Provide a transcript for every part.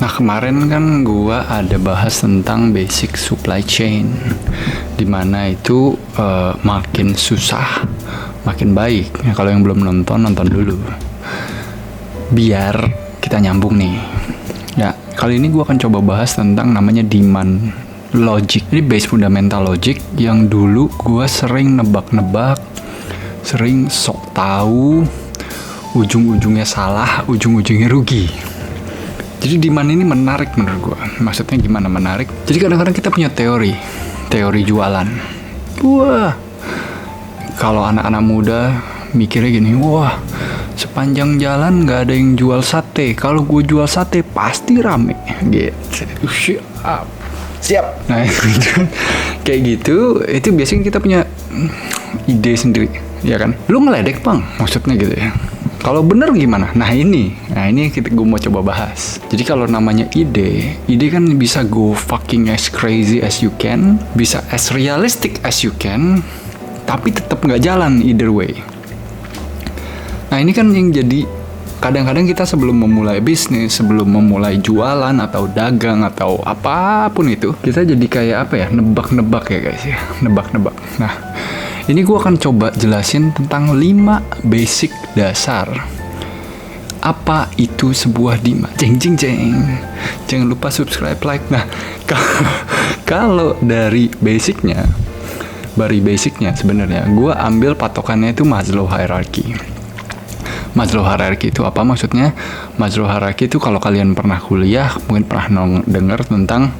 Nah kemarin kan gua ada bahas tentang basic supply chain, dimana itu makin susah, makin baik. Nah, kalau yang belum nonton dulu, biar kita nyambung nih. Ya kali ini gua akan coba bahas tentang namanya demand logic. Ini base fundamental logic yang dulu gua sering nebak-nebak, sering sok tahu, ujung-ujungnya salah, ujung-ujungnya rugi. Jadi demand ini menarik menurut gue. Maksudnya gimana menarik? Jadi kadang-kadang kita punya teori jualan. Wah, kalau anak-anak muda mikirnya gini, wah sepanjang jalan nggak ada yang jual sate. Kalau gue jual sate pasti rame. Gitu. Siap. Nah kayak gitu, itu biasanya kita punya ide sendiri, ya kan? Lu ngeledek bang, maksudnya gitu ya. Kalau bener gimana? Nah ini gue mau coba bahas. Jadi kalau namanya ide kan bisa go fucking as crazy as you can, bisa as realistic as you can, tapi tetap nggak jalan either way. Nah ini kan yang jadi kadang-kadang kita sebelum memulai bisnis, sebelum memulai jualan atau dagang atau apapun itu, kita jadi kayak apa ya? Nebak-nebak ya guys ya, nebak-nebak. Nah ini gue akan coba jelasin tentang 5 basic dasar. Apa itu sebuah demand? Jeng. Jangan lupa subscribe, like. Nah, kalau dari basicnya sebenarnya gue ambil patokannya itu Maslow hierarchy. Maslow hierarchy itu apa maksudnya? Maslow hierarchy itu kalau kalian pernah kuliah, mungkin pernah dengar tentang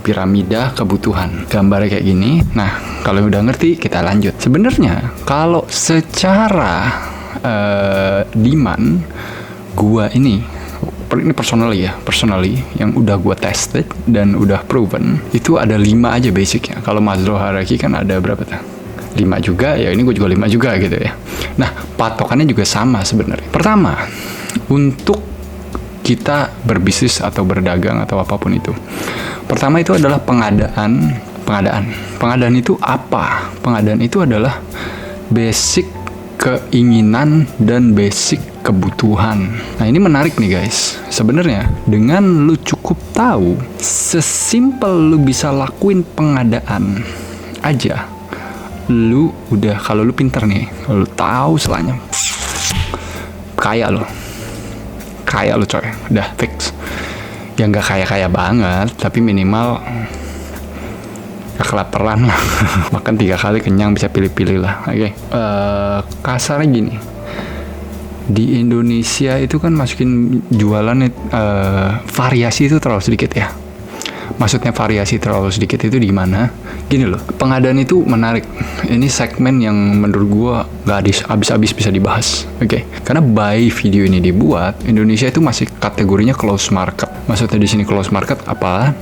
piramida kebutuhan. Gambarnya kayak gini. Nah, kalau udah ngerti, kita lanjut. Sebenarnya, kalau secara demand, gua ini personally yang udah gua tested dan udah proven, itu ada 5 aja basicnya. Kalau Maslow hierarchy kan ada berapa tuh? 5 juga, ya ini gue juga 5 juga gitu ya. Nah, patokannya juga sama sebenarnya. Pertama, untuk kita berbisnis atau berdagang atau apapun itu. Pertama itu adalah pengadaan. Pengadaan itu apa? Pengadaan itu adalah basic keinginan dan basic kebutuhan. Nah, ini menarik nih guys. Sebenarnya dengan lu cukup tahu, sesimpel lu bisa lakuin pengadaan aja, lu udah, kalau lu pinter nih, kalau lu tahu selanya, kaya lu coy, udah fix. Ya nggak kaya banget, tapi minimal gak kelaparan lah. Makan 3 kali kenyang, bisa pilih-pilih lah. Oke. Kasarnya gini, di Indonesia itu kan masukin jualan variasi itu terlalu sedikit ya. Maksudnya variasi terlalu sedikit itu di mana? Gini loh, pengadaan itu menarik. Ini segmen yang menurut gua gak habis-habis bisa dibahas. Oke. Karena by video ini dibuat, Indonesia itu masih kategorinya close market. Maksudnya di sini close market apa?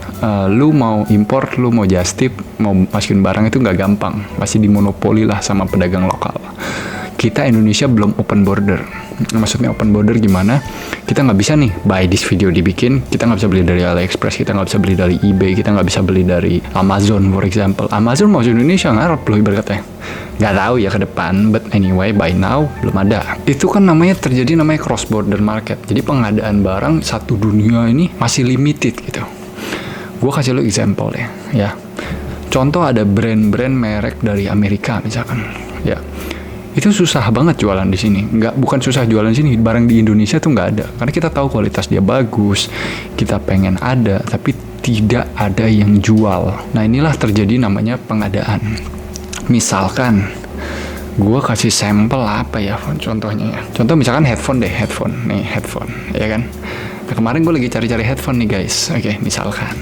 Lu mau import, lu mau just tip, mau masukin barang itu nggak gampang. Masih dimonopoli lah sama pedagang lokal. Kita Indonesia belum open border. Maksudnya open border gimana? Kita nggak bisa nih buy this video dibikin, kita nggak bisa beli dari AliExpress, kita nggak bisa beli dari eBay, kita nggak bisa beli dari Amazon for example. Amazon mau Indonesia ngarep loh ibaratnya. Nggak tahu ya ke depan, but anyway by now belum ada. Itu kan namanya cross border market. Jadi pengadaan barang satu dunia ini masih limited gitu. Gue kasih lo example ya. Contoh ada brand-brand merek dari Amerika misalkan, ya. Itu susah banget jualan di sini. Bukan susah jualan di sini, barang di Indonesia tuh nggak ada. Karena kita tahu kualitas dia bagus, kita pengen ada, tapi tidak ada yang jual. Nah inilah terjadi namanya pengadaan. Misalkan, gue kasih sampel apa ya contohnya ya. Contoh misalkan headphone, ya kan. Nah, kemarin gue lagi cari-cari headphone nih guys. Oke, misalkan.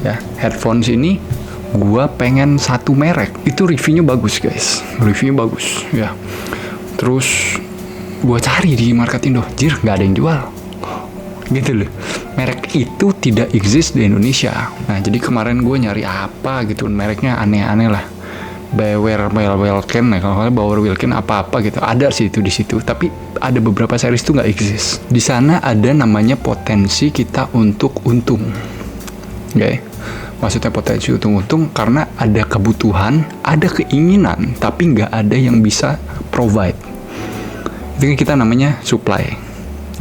Ya, headphones ini gua pengen satu merek, itu reviewnya bagus guys, ya. Terus gua cari di market Indo, nggak ada yang jual, gitu loh. Merek itu tidak exist di Indonesia. Nah jadi kemarin gua nyari apa gitu, mereknya aneh-aneh lah, Bauer Wilkin, kalau Bauer Wilkin apa gitu, ada sih itu di situ, tapi ada beberapa series tuh nggak exist. Di sana ada namanya potensi kita untuk untung, oke. Maksudnya potensi untung karena ada kebutuhan, ada keinginan, tapi nggak ada yang bisa provide. Itu kita namanya supply.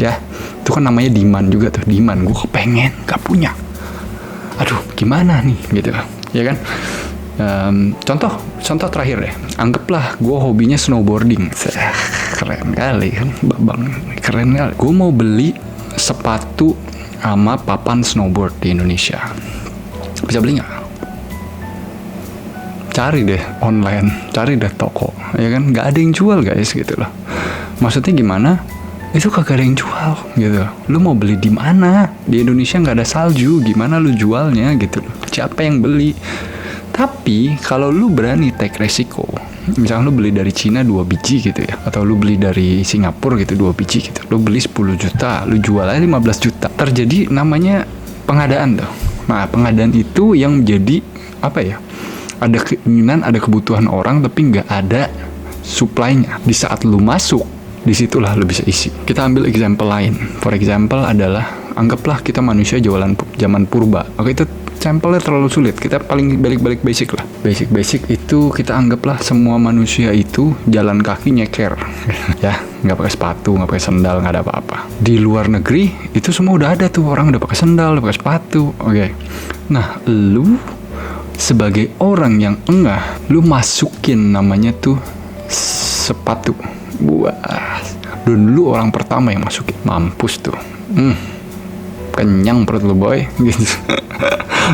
ya. Itu kan namanya demand juga tuh, demand. Gue kepengen, gak punya. Aduh, gimana nih gitu, ya kan? Contoh terakhir deh. Anggaplah gue hobinya snowboarding. Keren kali kan, babang. Keren kali. Gue mau beli sepatu sama papan snowboard di Indonesia. Bisa beli nggak? Cari deh online, cari deh toko, ya kan? Nggak ada yang jual guys gitu loh. Maksudnya gimana? Itu kagak ada yang jual gitu. Lu mau beli di mana? Di Indonesia nggak ada salju, gimana lu jualnya gitu loh? Siapa yang beli? Tapi kalau lu berani take resiko, misalnya lu beli dari Cina 2 biji gitu ya, atau lu beli dari Singapura gitu 2 biji gitu, lu beli 10 juta, lu jual aja 15 juta. Terjadi namanya pengadaan tuh. Nah, pengadaan itu yang menjadi apa ya? Ada keinginan, ada kebutuhan orang, tapi nggak ada supply-nya. Di saat lu masuk, disitulah lu bisa isi. Kita ambil example lain. For example adalah, anggaplah kita manusia jualan zaman purba. Oke, itu sampelnya terlalu sulit. Kita paling balik basic lah. Basic itu kita anggaplah semua manusia itu jalan kaki nyeker. Ya, nggak pakai sepatu, nggak pakai sendal, nggak ada apa-apa. Di luar negeri itu semua udah ada tuh, orang udah pakai sendal, udah pakai sepatu. Oke. Nah, lu sebagai orang yang engah, lu masukin namanya tuh sepatu. Wah, dan lu orang pertama yang masukin. Mampus tuh. Kenyang perut lu boy gitu.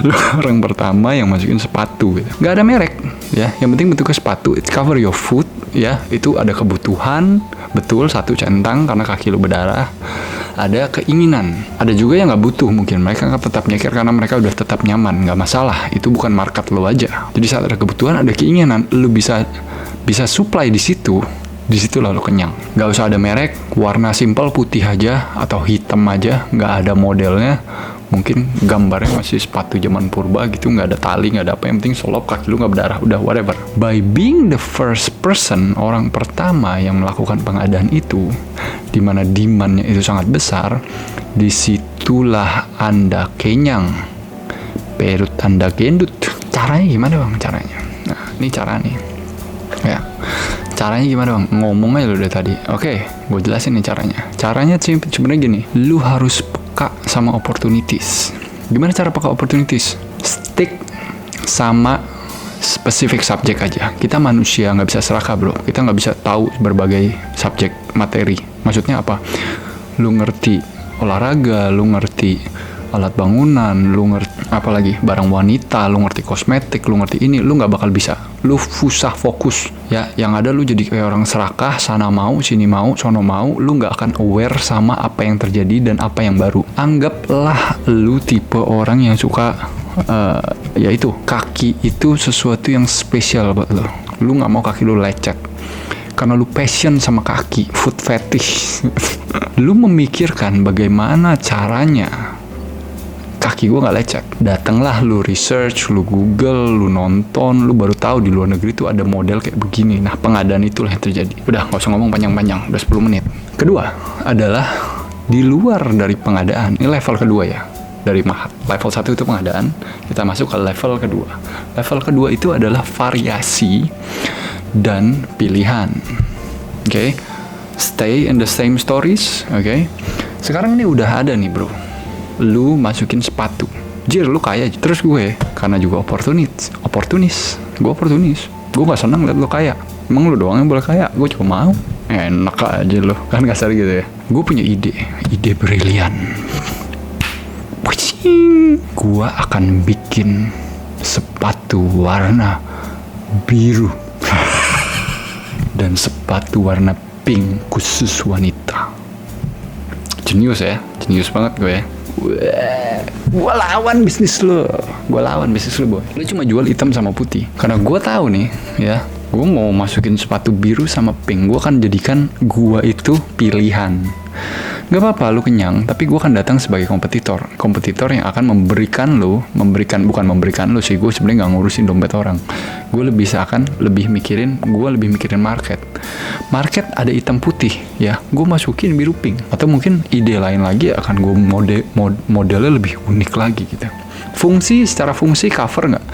Lu orang pertama yang masukin sepatu gitu. Gak ada merek ya, yang penting bentuknya sepatu. It cover your foot ya. Itu ada kebutuhan, betul, satu centang karena kaki lu berdarah. Ada keinginan, ada juga yang nggak butuh, mungkin mereka nggak tetap nyeker karena mereka udah tetap nyaman, nggak masalah, itu bukan market lo aja. Jadi saat ada kebutuhan, ada keinginan, lu bisa supply di situ lalu kenyang. Nggak usah ada merek, warna simple putih aja atau hitam aja, nggak ada modelnya, mungkin gambarnya masih sepatu zaman purba gitu, nggak ada tali, nggak ada apa, yang penting selop, kaki lu nggak berdarah, udah whatever. By being the first person, orang pertama yang melakukan pengadaan itu, di mana demand-nya itu sangat besar, disitulah Anda kenyang, perut Anda gendut. Caranya gimana bang? Caranya? Nah, ini cara nih. Ya, caranya gimana bang? Ngomong aja lu dari tadi. Oke, gue jelasin nih caranya. Caranya sebenarnya gini, lu harus peka sama opportunities. Gimana cara peka opportunities? Stick sama specific subject aja. Kita manusia nggak bisa serakah bro. Kita nggak bisa tahu berbagai subjek materi. Maksudnya apa? Lu ngerti olahraga, lu ngerti alat bangunan, lu ngerti apalagi barang wanita, lu ngerti kosmetik, lu ngerti ini, lu nggak bakal bisa. Lu susah fokus ya. Yang ada lu jadi kayak orang serakah, sana mau, sini mau, sono mau. Lu nggak akan aware sama apa yang terjadi dan apa yang baru. Anggaplah lu tipe orang yang suka yaitu kaki itu sesuatu yang spesial buat lu. Lu nggak mau kaki lu lecet karena lu passion sama kaki, foot fetish. Lu memikirkan bagaimana caranya kaki gue nggak lecet. Datanglah lu research, lu Google, lu nonton, lu baru tahu di luar negeri tuh ada model kayak begini. Nah, pengadaan itulah yang terjadi. Udah, nggak usah ngomong panjang-panjang, udah 10 menit. Kedua adalah di luar dari pengadaan. Ini level kedua ya. Dari level 1 itu pengadaan, kita masuk ke level kedua. Level kedua itu adalah variasi dan pilihan. Oke. Stay in the same stories, oke. Sekarang ini udah ada nih, bro. Lu masukin sepatu. Jir, lu kaya. Terus gue, karena juga oportunis. Gue oportunis. Gue gak senang liat lu kaya. Emang lu doang yang boleh kaya? Gue cuma mau. Enak aja lu. Kan kasar gitu ya. Gue punya ide brilian. Gue akan bikin sepatu warna biru dan sepatu warna pink khusus wanita. Jenius ya, jenius banget gue ya. Gue lawan bisnis lo boy. Lo cuma jual hitam sama putih. Karena gue tahu nih ya, gue mau masukin sepatu biru sama pink. Gue akan jadikan gue itu pilihan. Gak apa-apa lu kenyang, tapi gue akan datang sebagai kompetitor yang akan memberikan bukan lu sih, gue sebenarnya nggak ngurusin dompet orang. Gue lebih mikirin market ada hitam putih ya, gue masukin biru pink. Atau mungkin ide lain lagi akan gue modelnya lebih unik lagi gitu. Secara fungsi cover nggak?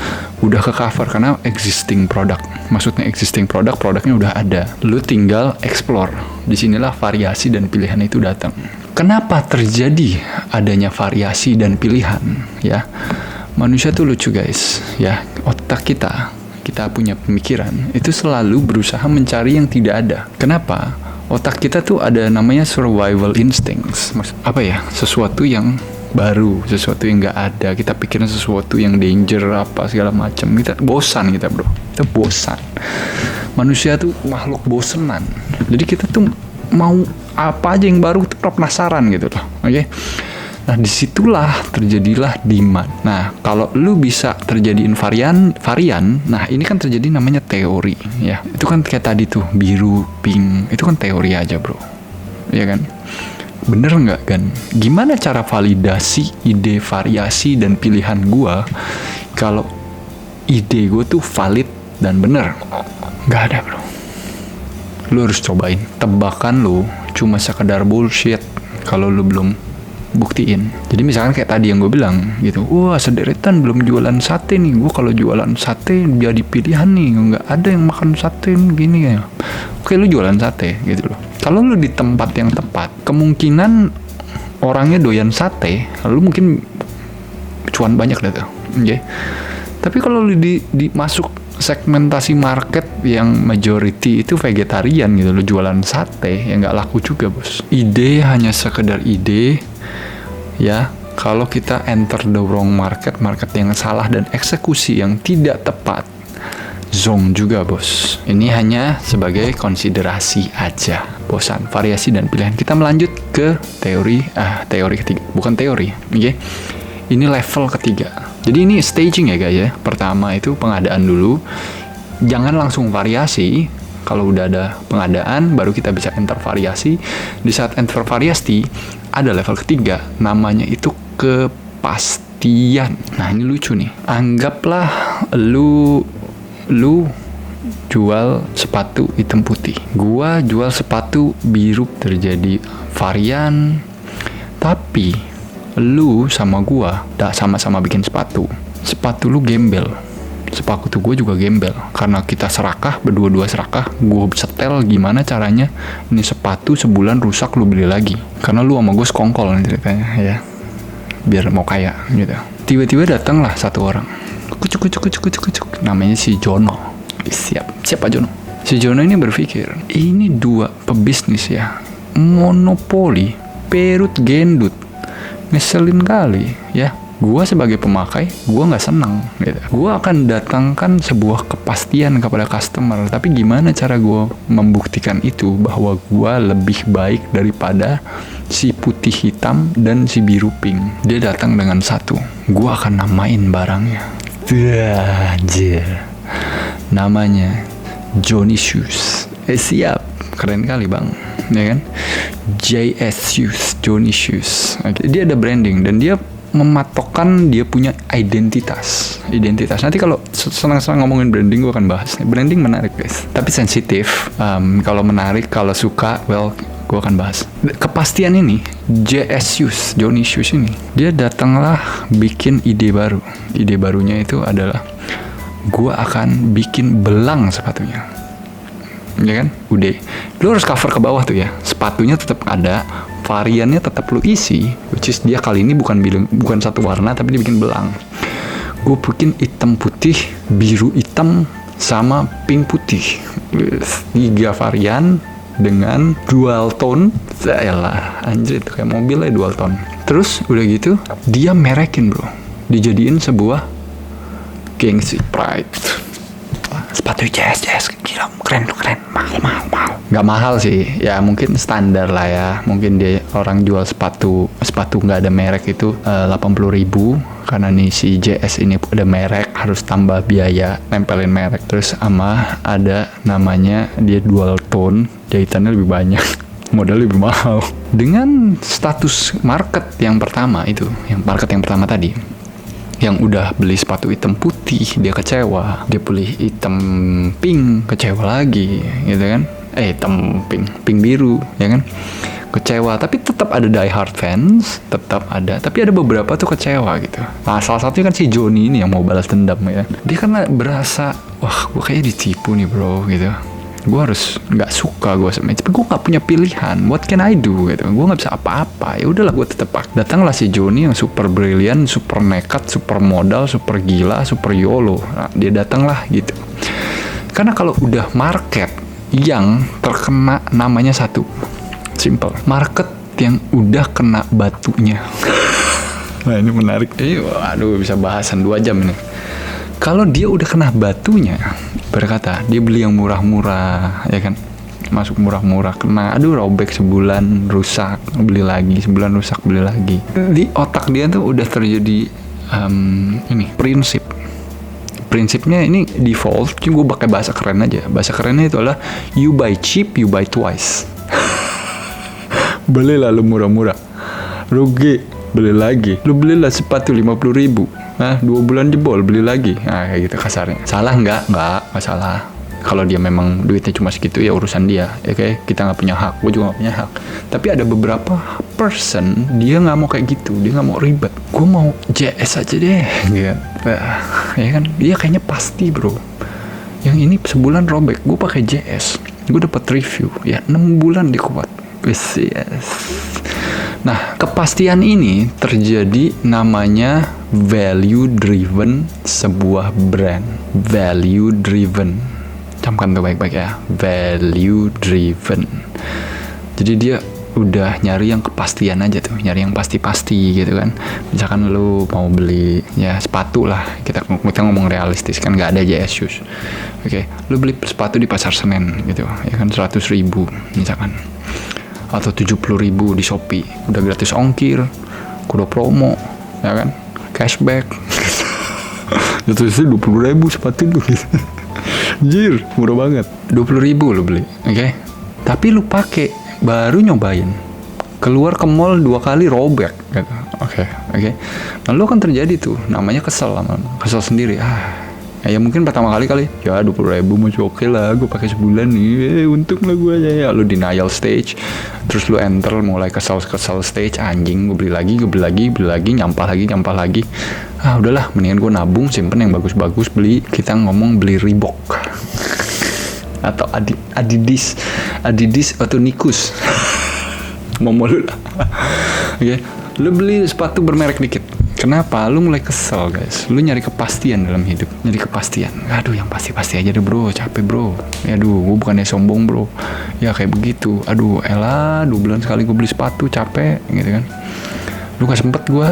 Udah ke cover karena existing product. Maksudnya existing produknya udah ada. Lu tinggal explore. Disinilah variasi dan pilihan itu datang. kenapa terjadi adanya variasi dan pilihan ya? Manusia tuh lucu guys ya, otak kita punya pemikiran itu selalu berusaha mencari yang tidak ada. Kenapa? Otak kita tuh ada namanya survival instincts. Apa ya? Sesuatu yang baru, sesuatu yang nggak ada. Kita pikirin sesuatu yang danger apa segala macam. Kita bosan bro. Kita bosan. Manusia tuh makhluk bosenan. Jadi kita tuh mau apa aja yang baru tuh penasaran gitu loh. Oke? Nah disitulah terjadilah demand. Nah kalau lu bisa terjadiin varian, nah ini kan terjadi namanya teori ya. Itu kan kayak tadi tuh biru, pink, itu kan teori aja bro, ya kan? Bener nggak kan? Gimana cara validasi ide variasi dan pilihan gua kalau ide gua tuh valid dan bener? Nggak ada bro. Lu harus cobain. Tebakan lu cuma sekedar bullshit kalau lu belum buktiin. Jadi misalkan kayak tadi yang gue bilang gitu, wah sederetan belum jualan sate nih, gue kalau jualan sate jadi pilihan nih, nggak ada yang makan sate gini ya. Oke lu jualan sate gitu loh. Kalau lu di tempat yang tepat, kemungkinan orangnya doyan sate, lalu mungkin cuan banyak deh tuh. Okay? Tapi kalau lu di masuk segmentasi market yang majority itu vegetarian gitu, lu jualan sate ya nggak laku juga bos. Ide hanya sekedar ide ya. Kalau kita enter the wrong market yang salah dan eksekusi yang tidak tepat, zong juga bos. Ini hanya sebagai konsiderasi aja. Bosan, variasi dan pilihan. Kita melanjut ke teori ketiga, bukan teori, oke? Okay? Ini level ketiga. Jadi ini staging ya guys ya. Pertama itu pengadaan dulu. Jangan langsung variasi. Kalau udah ada pengadaan, baru kita bisa enter variasi. Di saat enter variasi, ada level ketiga. Namanya itu kepastian. Nah ini lucu nih. Anggaplah lu jual sepatu hitam putih. Gua jual sepatu biru, terjadi varian. Tapi lu sama gua sama-sama bikin sepatu. Sepatu lu gembel. Sepatu gue juga gembel. Karena kita serakah, berdua-dua serakah. Gue setel gimana caranya ini sepatu sebulan rusak lu beli lagi. Karena lu sama gue sekongkol nih ceritanya ya. Biar mau kaya gitu. Tiba-tiba datanglah satu orang. Kucuk. Namanya si Jono. Siapa Jono? Si Jono ini berpikir, ini dua pebisnis ya, monopoli, perut gendut, ngeselin kali ya. Gua sebagai pemakai, gua nggak senang gitu. Gua akan datangkan sebuah kepastian kepada customer, tapi gimana cara gua membuktikan itu bahwa gua lebih baik daripada si putih hitam dan si biru pink. Dia datang dengan satu, gua akan namain barangnya. Anjir. Namanya Johnny Shoes. Siap, keren kali bang, ya kan? JS Shoes, Johnny Shoes. Okay. Dia ada branding dan dia mematokkan dia punya identitas. Nanti kalau senang-senang ngomongin branding gue akan bahas. Branding menarik guys, tapi sensitif. Kalau menarik, kalau suka, well, gue akan bahas. Kepastian ini, JS Shoes, Johnny Shoes ini, dia datanglah bikin ide baru. Ide barunya itu adalah gue akan bikin belang sepatunya, ya kan? Udah, lu harus cover ke bawah tuh ya. Sepatunya tetap ada, variannya tetap lu isi, which is dia kali ini bukan satu warna tapi dia bikin belang. Gue bikin hitam putih, biru hitam, sama pink putih. 3 varian dengan dual tone. Yaelah, anjir itu kayak mobil ya dual tone. Terus udah gitu dia merekin bro, dijadiin sebuah gengsi, pride. Sepatu JS gila, keren mahal. Nggak mahal sih ya, mungkin standar lah ya. Mungkin dia orang jual sepatu nggak ada merek itu 80.000, karena nih si JS ini ada merek, harus tambah biaya nempelin merek. Terus sama ada namanya dia dual tone, jahitannya lebih banyak, modal lebih mahal. Dengan status market yang pertama tadi, yang udah beli sepatu hitam putih dia kecewa, dia beli hitam pink kecewa lagi gitu kan, hitam pink biru ya kan, kecewa. Tapi tetap ada die hard fans, tetap ada, tapi ada beberapa tuh kecewa gitu. Nah salah satunya kan si Johnny ini yang mau balas dendam ya. Dia kan berasa, wah gue kayaknya ditipu nih bro gitu. gue harus nggak suka gue sama, tapi gue nggak punya pilihan. What can I do gitu, gue nggak bisa apa-apa. Ya udahlah, gue tetap pakai. Datanglah si Joni yang super brilian, super nekat, super modal, super gila, super YOLO. Nah, dia datanglah gitu. Karena kalau udah market yang terkena, namanya satu, simple, market yang udah kena batunya. Nah ini menarik. Waduh, bisa bahasan 2 jam ini. Kalau dia udah kena batunya, berkata dia beli yang murah-murah, ya kan, masuk murah-murah, kena, aduh robek sebulan, rusak, beli lagi, sebulan rusak, beli lagi. Di otak dia tuh udah terjadi ini prinsipnya ini default. Cuma gue pakai bahasa keren aja. Bahasa kerennya itu adalah you buy cheap, you buy twice. Belilah lu murah-murah, rugi, beli lagi. Lu belilah sepatu 50.000, 2 bulan jebol, beli lagi. Nah kayak gitu kasarnya. Salah nggak salah. Kalau dia memang duitnya cuma segitu, ya urusan dia, ya kayak kita nggak punya hak, gue juga nggak punya hak. Tapi ada beberapa person dia nggak mau kayak gitu, dia nggak mau ribet. Gue mau JS aja deh, gitu. Ya kan, dia kayaknya pasti bro. Yang ini sebulan robek, gue pakai JS, gue dapat review, ya 6 bulan dikuat. Yes. Nah, kepastian ini terjadi, namanya value driven sebuah brand. Value driven. Camkan tuh baik-baik ya. Value driven. Jadi dia udah nyari yang kepastian aja tuh, nyari yang pasti-pasti gitu kan. Misalkan lu mau beli ya sepatu lah, kita ngomong realistis kan, nggak ada JS shoes. Oke, lu beli sepatu di Pasar Senen gitu, ya kan 100.000 misalkan, atau 70.000 di Shopee, udah gratis ongkir, kudo promo, ya kan, cashback. Terus 20.000 sepatu tuh, jir, murah banget. 20.000 lu beli, oke? Tapi lu pakai, baru nyobain, keluar ke mall 2 kali robek, gitu. Oke. Nah lu kan terjadi tuh, namanya kesel sendiri. Ya mungkin pertama kali ya 20.000 masih oke lah, gue pakai sebulan nih, untung lah gue aja. Ya lu denial stage, terus lu enter, mulai kesal stage, anjing, gue beli lagi, nyampah lagi. Udahlah, mendingan gue nabung, simpen yang bagus-bagus, kita ngomong beli Reebok atau Adidas atau Nikus. Momol lah. Oke, lu beli sepatu bermerek dikit. Kenapa? Lu mulai kesel guys. Lu nyari kepastian dalam hidup. Aduh yang pasti-pasti aja deh bro. Capek bro. Aduh gue bukannya sombong bro. Ya kayak begitu. Aduh elah 2 bulan sekali gue beli sepatu, capek gitu kan. Lu gak sempet gue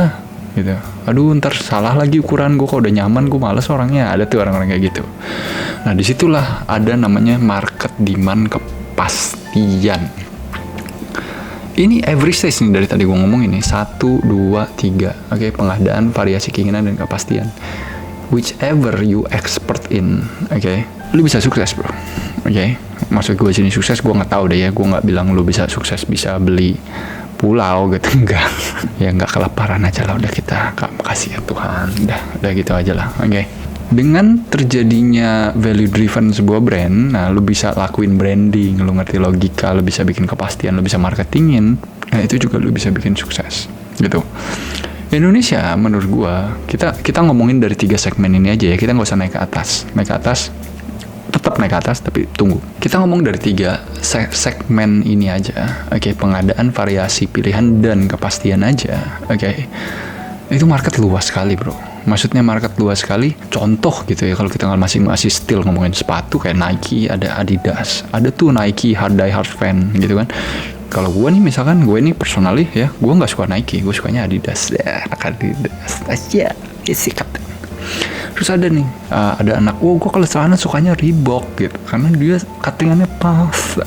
gitu. Aduh ntar salah lagi ukuran gue. Kalau udah nyaman gue males orangnya. Ada tuh orang-orang kayak gitu. Nah disitulah ada namanya market demand kepastian. Ini every stage nih dari tadi gue ngomong ini 1, 2, 3. Oke, pengadaan, variasi keinginan dan kepastian. Whichever you expert in, oke, lu bisa sukses bro. Oke, maksud gue sini sukses, gue nggak tahu deh ya. Gue nggak bilang lu bisa sukses bisa beli pulau gitu, enggak. Ya nggak kelaparan aja lah, udah kita kasih ya Tuhan. Udah gitu aja lah. Oke. Dengan terjadinya value driven sebuah brand, nah lu bisa lakuin branding, lu ngerti logika, lu bisa bikin kepastian, lu bisa marketingin, nah itu juga lu bisa bikin sukses gitu. Indonesia menurut gua, kita ngomongin dari 3 segmen ini aja ya, kita nggak usah naik ke atas, tetap naik ke atas tapi tunggu. Kita ngomong dari 3 segmen ini aja, oke, pengadaan, variasi pilihan dan kepastian aja, oke. Itu market luas sekali bro. Maksudnya market luas sekali. Contoh gitu ya, kalau kita masih still ngomongin sepatu, kayak Nike, ada Adidas, ada tuh Nike Hard Die Hard Fan gitu kan. Kalau gue nih misalkan, gue nih personally ya, gue nggak suka Nike, gue sukanya Adidas ya, Asia sikat. Terus ada nih, ada anak, gue kalau celana sukanya Reebok gitu, karena dia cuttingannya pas,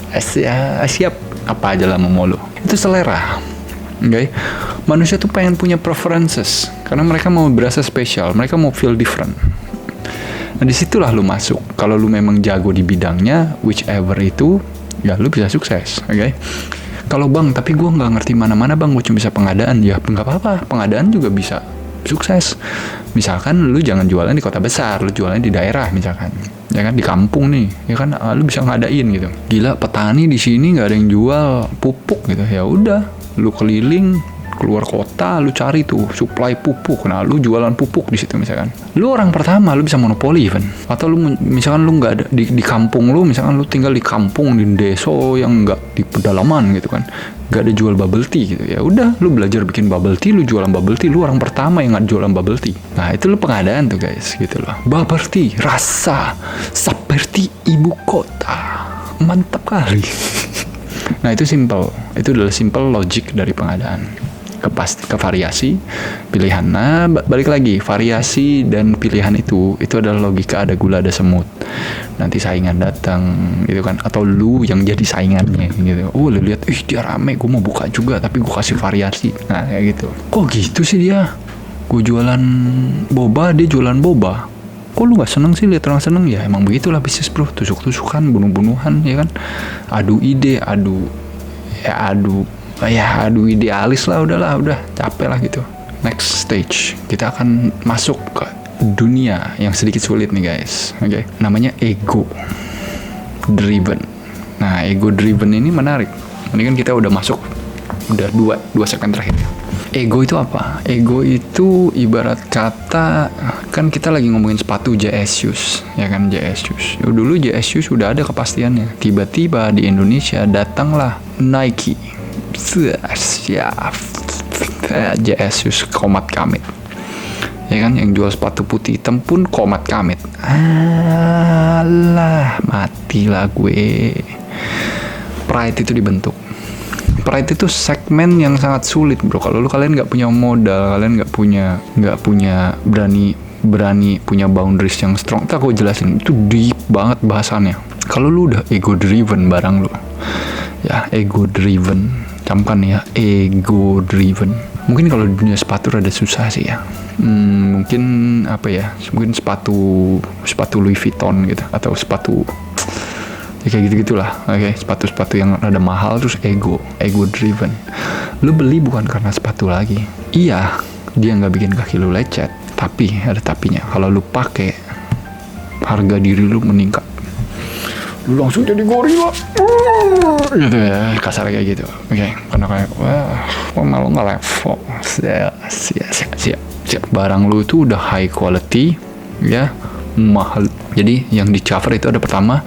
siap, apa aja lah mau lo. Itu selera. Okay? Manusia tuh pengen punya preferences karena mereka mau berasa spesial, mereka mau feel different. Nah disitulah lu masuk. Kalau lu memang jago di bidangnya, whichever itu, ya lu bisa sukses. Oke? Kalau bang, tapi gue nggak ngerti mana-mana bang, gue cuma bisa pengadaan, ya nggak apa-apa, pengadaan juga bisa sukses. Misalkan lu jangan jualan di kota besar, lu jualan di daerah misalkan, ya kan, di kampung nih, ya kan, lu bisa ngadain gitu. Gila petani di sini nggak ada yang jual pupuk gitu, ya udah. Lu keliling keluar kota, lu cari tuh supply pupuk. Nah, lu jualan pupuk di situ misalkan. Lu orang pertama, lu bisa monopoli even. Atau lu misalkan lu nggak ada di kampung lu, misalkan lu tinggal di kampung di desa yang nggak di pedalaman gitu kan, nggak ada jual bubble tea gitu. Ya udah, lu belajar bikin bubble tea, lu jualan bubble tea, lu orang pertama yang nggak jualan bubble tea. Nah, itu lu pengadaan tuh guys, gitu loh. Bubble tea rasa seperti ibu kota, mantap kali. Nah, itu simple. Itu adalah simple logic dari pengadaan. Ke variasi, pilihan. Nah, balik lagi, variasi dan pilihan itu adalah logika, ada gula, ada semut. Nanti saingan datang, gitu kan. Atau lu yang jadi saingannya, gitu. Oh, lu lihat, dia rame, gue mau buka juga, tapi gue kasih variasi. Nah, kayak gitu. Kok gitu sih dia? Gue jualan boba, dia jualan boba. Kok lu gak seneng sih lihat orang seneng? Ya emang begitulah bisnis bro, tusuk-tusukan, bunuh-bunuhan, ya kan. Adu ide, adu idealis lah, udah capek lah gitu. Next stage, kita akan masuk ke dunia yang sedikit sulit nih guys. Oke. Namanya ego driven. Nah, ego driven ini menarik. Ini kan kita udah masuk, udah dua segmen terakhir. Ego itu apa? Ego itu ibarat kata, kan kita lagi ngomongin sepatu JS Shoes, ya kan, JS Shoes. Dulu JS Shoes udah ada kepastiannya. Tiba-tiba di Indonesia datanglah Nike. Siap. JS Shoes Komat Kamit. Ya kan, yang jual sepatu putih hitam pun Komat Kamit. Alah, matilah gue. Pride itu dibentuk. Pride itu segmen yang sangat sulit bro. Kalau kalian nggak punya modal, kalian nggak punya berani punya boundaries yang strong. Ntar aku jelasin, itu deep banget bahasannya. Kalau lu udah ego driven barang lu, ya ego driven, camkan ya, ego driven. Mungkin kalau di dunia sepatu rada susah sih ya. Mungkin apa ya? Mungkin sepatu Louis Vuitton gitu, atau sepatu ya kayak gitu-gitulah. Oke, sepatu-sepatu yang rada mahal terus ego driven. Lu beli bukan karena sepatu lagi. Iya, dia nggak bikin kaki lu lecet, tapi ada tapinya. Kalau lu pakai, harga diri lu meningkat. Lu langsung jadi gorila. Gitu ya, kasar kayak gitu. Oke, karena kayak wah malu nggak level. Siap. Barang lu itu udah high quality, ya, mahal. Jadi yang di cover itu ada pertama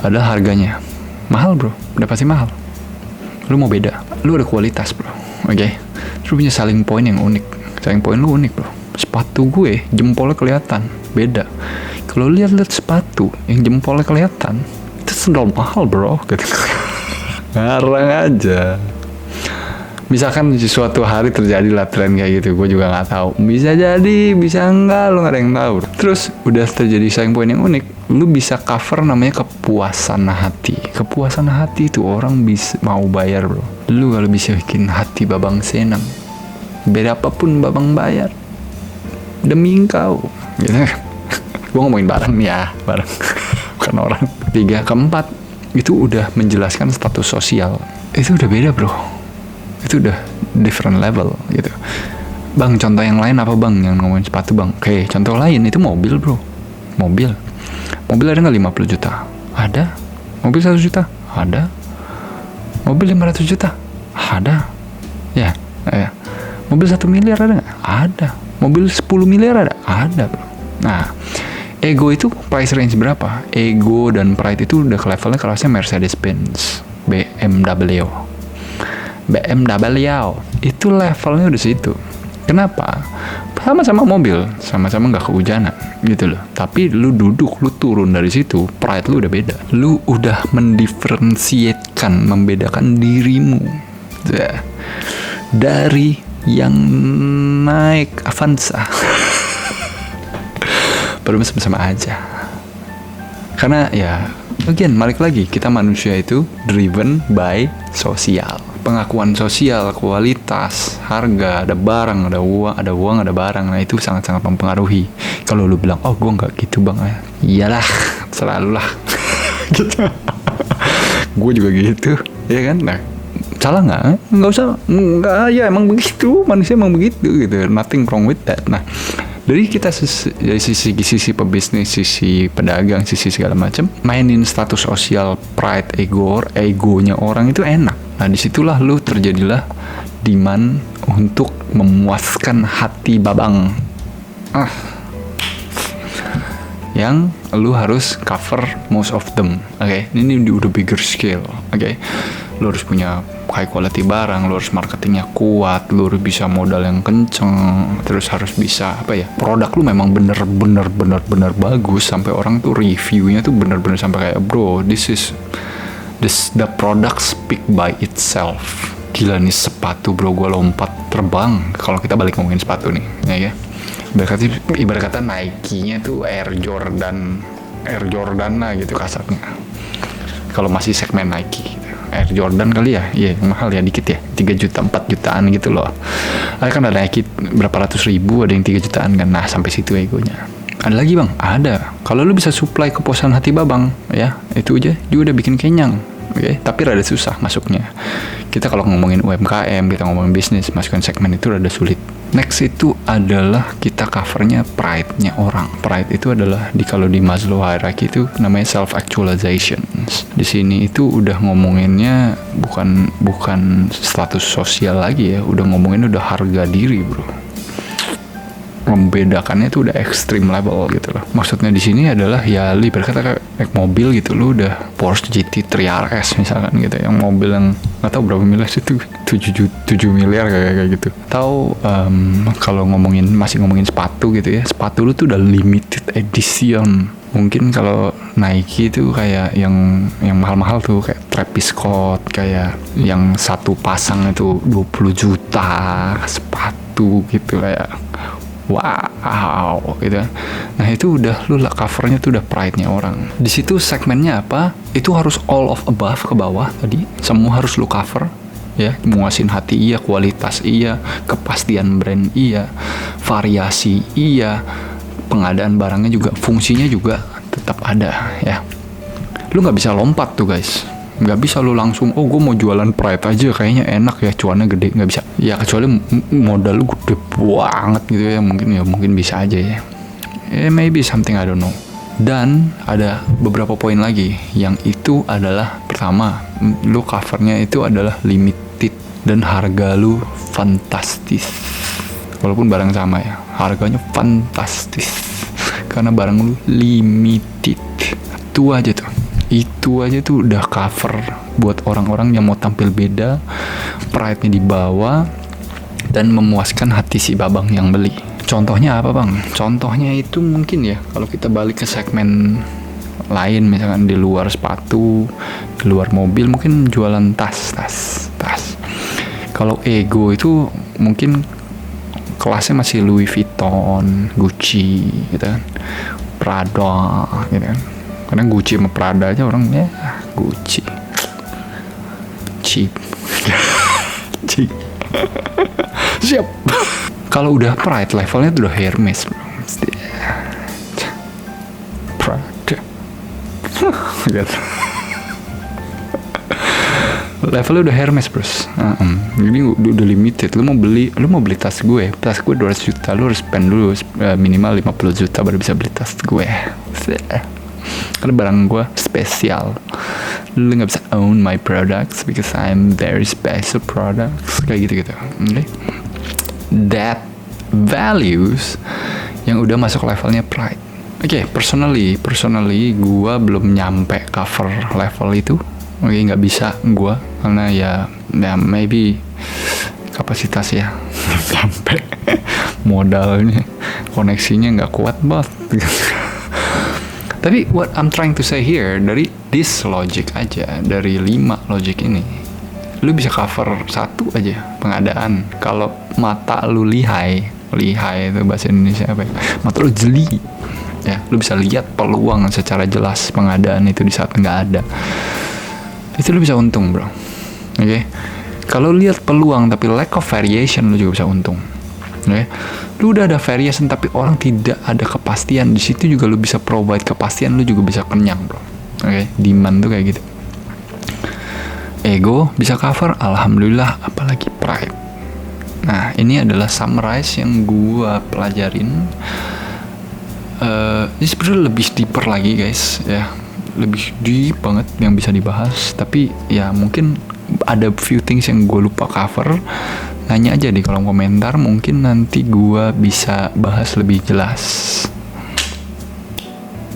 adalah harganya mahal bro, udah pasti mahal. Lu mau beda, lu ada kualitas bro, oke? Lu punya selling point yang unik. Selling point lu unik bro. Sepatu gue jempolnya kelihatan, beda. Kalau lihat sepatu yang jempolnya kelihatan, itu sendal mahal bro, gitu. Ngarang aja. Misalkan suatu hari terjadilah tren kayak gitu, gue juga nggak tahu. Bisa jadi, bisa enggak, lu nggak ada yang tahu. Terus udah terjadi selling point yang unik, lu bisa cover namanya kepuasan hati. Kepuasan hati itu orang bisa mau bayar bro. Lu kalau bisa bikin hati babang senang, berapapun babang bayar demi engkau. Gitu. Gue ngomongin barang ya, barang bukan orang. 3, keempat itu udah menjelaskan status sosial. Itu udah beda bro. Itu udah different level gitu. Bang, contoh yang lain apa bang yang ngomongin sepatu bang? Oke, contoh lain itu mobil bro. Mobil ada nggak 50 juta? Ada. Mobil 1 juta? Ada. Mobil 500 juta? Ada. Ya. Mobil 1 miliar ada nggak? Ada. Mobil 10 miliar ada? Ada bro. Nah, ego itu price range berapa? Ego dan pride itu udah ke levelnya kelasnya Mercedes-Benz, BMW itu levelnya udah situ. Kenapa? Sama-sama mobil, sama-sama nggak kehujanan gitu loh. Tapi lu duduk, lu turun dari situ, pride lu udah beda. Lu udah mendiferensiatkan, membedakan dirimu dari yang naik Avanza. Baru sama-sama aja. Karena ya, again, balik lagi, kita manusia itu driven by sosial. Pengakuan sosial, kualitas, harga, ada barang, ada uang, ada barang. Nah itu sangat-sangat mempengaruhi. Kalau lu bilang, oh gue nggak gitu bang, iyalah, selalu lah. Gitu. Gue juga gitu, ya kan? Nah, salah nggak? Nggak usah, nggak, ya emang begitu, manusia emang begitu gitu. Nothing wrong with that. Nah, dari kita dari sisi pebisnis, sisi pedagang, sisi segala macam, mainin status sosial, pride, egonya orang itu enak. Nah disitulah lu terjadilah demand untuk memuaskan hati babang. Yang lu harus cover most of them. Oke, ini udah bigger scale. Oke, lu harus punya high quality barang, lu harus marketingnya kuat, lu harus bisa modal yang kenceng, terus harus bisa produk lu memang bener bagus sampai orang tuh reviewnya tuh bener sampai kayak, bro, this the product speak by itself. Gila nih sepatu, bro, gue lompat terbang. Kalau kita balik ngomongin sepatu nih, ya. Ibarat kata Nike-nya tuh Air Jordan lah gitu kasarnya. Kalau masih segmen Nike gitu. Air Jordan kali ya, iya mahal ya dikit ya, 3 juta 4 jutaan gitu loh. Kan ada Nike berapa ratus ribu, ada yang 3 jutaan kan. Nah sampai situ egonya. Ada lagi bang, ada. Kalau lu bisa supply kepuasan hati babang, ya itu aja juga udah bikin kenyang. Oke, tapi rada susah masuknya. Kita kalau ngomongin UMKM, kita ngomongin bisnis, masukin segmen itu rada sulit. Next itu adalah kita covernya pride-nya orang. Pride itu adalah kalau di Maslow hierarchy itu namanya self actualization. Di sini itu udah ngomonginnya bukan status sosial lagi ya, udah ngomongin udah harga diri, bro. Membedakannya itu udah extreme level gitu loh. Maksudnya di sini adalah ya lu berkata kayak mobil gitu, lu udah Porsche GT3 RS misalkan gitu, yang mobil yang nggak tahu berapa miliar itu 7 miliar kayak gitu. Tahu kalau masih ngomongin sepatu gitu ya, sepatu lu tuh udah limited edition. Mungkin kalau Nike itu kayak yang mahal-mahal tuh kayak Travis Scott, kayak yang satu pasang itu 20 juta sepatu gitu, kayak wow gitu. Nah itu udah lu lah covernya tuh udah pride-nya orang. Di situ segmennya apa? Itu harus all of above ke bawah tadi. Semua harus lu cover ya, muasin hati iya, kualitas iya, kepastian brand iya, variasi iya, pengadaan barangnya juga, fungsinya juga tetap ada ya. Lu nggak bisa lompat tuh guys. Nggak bisa lu langsung, oh gue mau jualan pride aja kayaknya enak ya, cuannya gede. Nggak bisa ya, kecuali modal lu gede banget gitu ya, mungkin bisa aja ya. Maybe something, I don't know. Dan ada beberapa poin lagi, yang itu adalah pertama, lu covernya itu adalah limited dan harga lu fantastis. Walaupun barang sama ya, harganya fantastis karena barang lu limited. Itu aja tuh udah cover buat orang-orang yang mau tampil beda, pride-nya dibawa, dan memuaskan hati si babang yang beli. Contohnya apa bang? Contohnya itu mungkin ya, kalau kita balik ke segmen lain, misalkan di luar sepatu, di luar mobil, mungkin jualan tas. Kalau Ego itu mungkin kelasnya masih Louis Vuitton, Gucci gitu kan, Prada gitu kan. Karena Gucci sama Prada aja orang ya Gucci cheap. Siap. Kalau udah pride levelnya tuh udah Hermes, bro. Prada. Gitu. Levelnya udah Hermes, bros. Jadi udah limited. Lu mau beli tas gue 200 juta, lu harus spend dulu minimal 50 juta baru bisa beli tas gue. Karena barang gue spesial. Lu gak bisa own my products because I'm very special products. Kayak gitu-gitu. Okay? That values yang udah masuk levelnya pride. Oke, personally gue belum nyampe cover level itu. Oke, gak bisa gue. Karena ya maybe kapasitas ya sampai modalnya, koneksinya gak kuat banget. Tapi what I'm trying to say here, dari this logic aja, dari 5 logic ini, lu bisa cover 1 aja pengadaan. Kalau mata lu lihai itu bahasa Indonesia apa ya? Mata lu jeli, ya, lu bisa lihat peluang secara jelas pengadaan itu di saat nggak ada. Itu lu bisa untung, bro. Oke? Kalau lihat peluang tapi lack of variation, lu juga bisa untung. Oke? Lu udah ada variation tapi orang tidak ada kepastian, di situ juga lu bisa provide kepastian, lu juga bisa kenyang, bro. Oke? Demand tuh kayak gitu. Ego bisa cover, alhamdulillah, apalagi pride. Nah, ini adalah summarize yang gua pelajarin. Ini sebenarnya lebih deeper lagi, guys, ya. Lebih deep banget yang bisa dibahas, tapi ya mungkin ada few things yang gue lupa cover. nanya aja di kolom komentar, mungkin nanti gua bisa bahas lebih jelas.